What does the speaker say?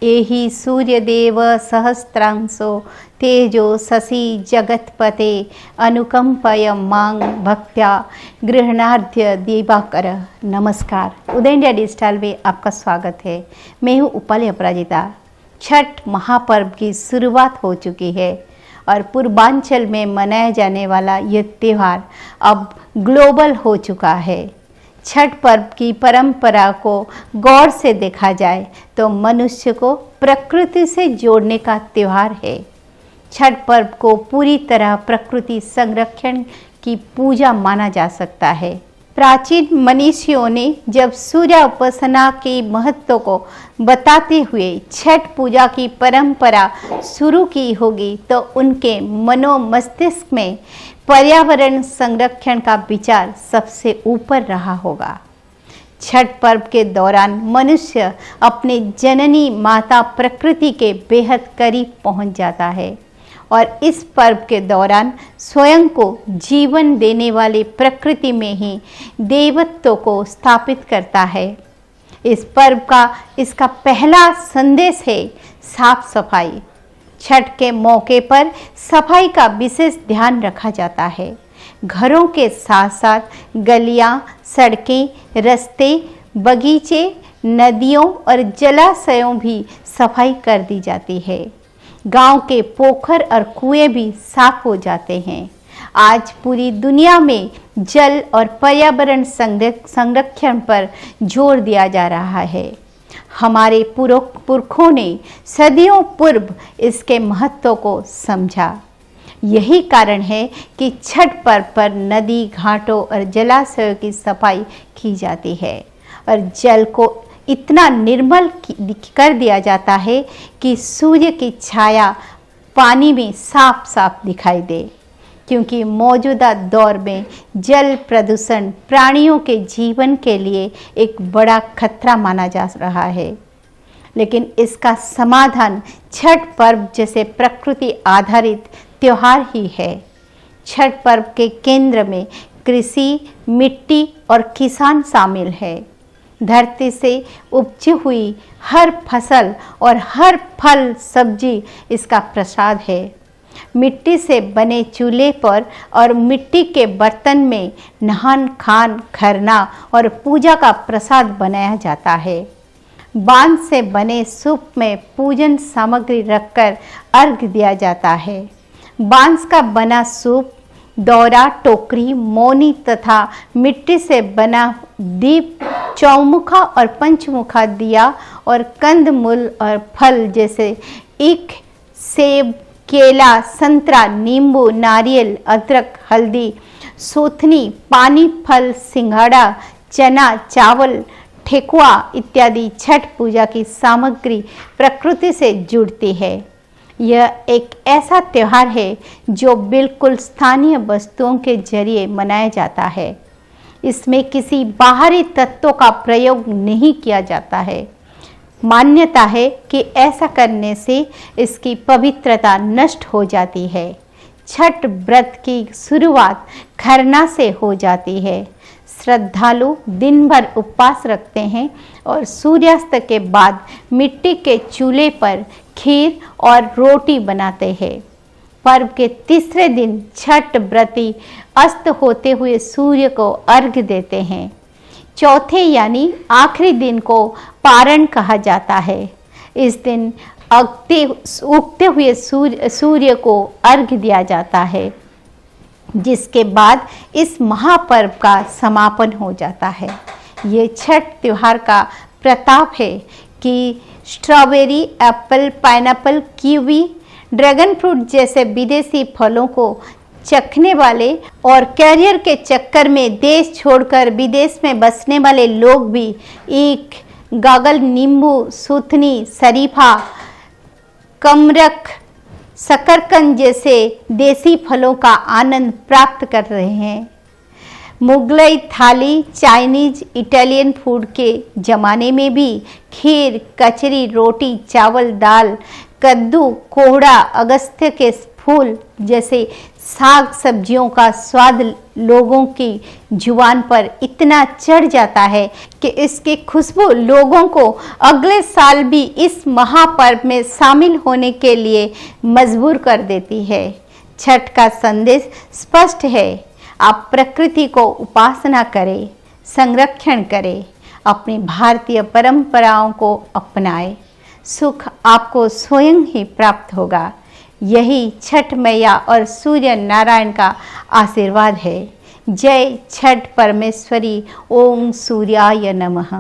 एहि सूर्यदेव सहस्रांशो तेजो शशि जगत्पते अनुकंपय मांग भक्त्या गृहणार्ध्य दिवाकर। नमस्कार, उदय इंडिया डिजिटल में आपका स्वागत है। मैं हूँ उपाली अपराजिता। छठ महापर्व की शुरुआत हो चुकी है और पूर्वांचल में मनाया जाने वाला ये त्यौहार अब ग्लोबल हो चुका है। छठ पर्व की परंपरा को गौर से देखा जाए तो मनुष्य को प्रकृति से जोड़ने का त्यौहार है। छठ पर्व को पूरी तरह प्रकृति संरक्षण की पूजा माना जा सकता है। प्राचीन मनीषियों ने जब सूर्य उपासना के महत्व को बताते हुए छठ पूजा की परंपरा शुरू की होगी तो उनके मनो मस्तिष्क में पर्यावरण संरक्षण का विचार सबसे ऊपर रहा होगा। छठ पर्व के दौरान मनुष्य अपने जननी माता प्रकृति के बेहद करीब पहुंच जाता है और इस पर्व के दौरान स्वयं को जीवन देने वाली प्रकृति में ही देवत्व को स्थापित करता है। इस पर्व का इसका पहला संदेश है साफ सफाई। छठ के मौके पर सफाई का विशेष ध्यान रखा जाता है। घरों के साथ साथ गलियां, सड़कें, रास्ते, बगीचे, नदियों और जलाशयों भी सफाई कर दी जाती है। गांव के पोखर और कुएं भी साफ हो जाते हैं। आज पूरी दुनिया में जल और पर्यावरण संरक्षण पर जोर दिया जा रहा है। हमारे पुरखों ने सदियों पूर्व इसके महत्व को समझा। यही कारण है कि छठ पर्व पर नदी, घाटों और जलाशयों की सफाई की जाती है और जल को इतना निर्मल कर दिया जाता है कि सूर्य की छाया पानी में साफ साफ दिखाई दे। क्योंकि मौजूदा दौर में जल प्रदूषण प्राणियों के जीवन के लिए एक बड़ा खतरा माना जा रहा है, लेकिन इसका समाधान छठ पर्व जैसे प्रकृति आधारित त्यौहार ही है। छठ पर्व के केंद्र में कृषि, मिट्टी और किसान शामिल है। धरती से उपजी हुई हर फसल और हर फल सब्जी इसका प्रसाद है। मिट्टी से बने चूल्हे पर और मिट्टी के बर्तन में नहान खान, खरना और पूजा का प्रसाद बनाया जाता है। बांस से बने सूप में पूजन सामग्री रखकर अर्घ दिया जाता है। बांस का बना सूप, दौरा, टोकरी, मौनी तथा मिट्टी से बना दीप, चौमुखा और पंचमुखा दिया और कंदमूल और फल जैसे ईख, सेब, केला, संतरा, नींबू, नारियल, अदरक, हल्दी, सोथनी, पानी फल, सिंघाड़ा, चना, चावल, ठेकुआ इत्यादि छठ पूजा की सामग्री प्रकृति से जुड़ती है। यह एक ऐसा त्यौहार है जो बिल्कुल स्थानीय वस्तुओं के जरिए मनाया जाता है। इसमें किसी बाहरी तत्वों का प्रयोग नहीं किया जाता है। मान्यता है कि ऐसा करने से इसकी पवित्रता नष्ट हो जाती है। छठ व्रत की शुरुआत खरना से हो जाती है। श्रद्धालु दिन भर उपवास रखते हैं और सूर्यास्त के बाद मिट्टी के चूल्हे पर खीर और रोटी बनाते हैं। पर्व के तीसरे दिन छठ व्रती अस्त होते हुए सूर्य को अर्घ्य देते हैं। चौथे यानी आखिरी दिन को पारण कहा जाता है। इस दिन उगते हुए सूर्य को अर्घ्य दिया जाता है, जिसके बाद इस महापर्व का समापन हो जाता है। ये छठ त्योहार का प्रताप है कि strawberry, Apple, pineapple, kiwi, dragon fruit जैसे विदेशी फलों को चखने वाले और कैरियर के चक्कर में देश छोड़कर विदेश में बसने वाले लोग भी ईख, गागल, नींबू, सूथनी, शरीफा, कमरख, शकरकंद जैसे देसी फलों का आनंद प्राप्त कर रहे हैं। मुगलई थाली, चाइनीज, इटालियन फूड के ज़माने में भी खीर, कचरी, रोटी, चावल, दाल, कद्दू, कोहड़ा, अगस्त्य के फूल जैसे साग सब्जियों का स्वाद लोगों की जुबान पर इतना चढ़ जाता है कि इसकी खुशबू लोगों को अगले साल भी इस महापर्व में शामिल होने के लिए मजबूर कर देती है। छठ का संदेश स्पष्ट है, आप प्रकृति को उपासना करें, संरक्षण करें, अपनी भारतीय परंपराओं को अपनाएं। सुख आपको स्वयं ही प्राप्त होगा। यही छठ मैया और सूर्य नारायण का आशीर्वाद है। जय छठ परमेश्वरी। ओम सूर्याय नमः।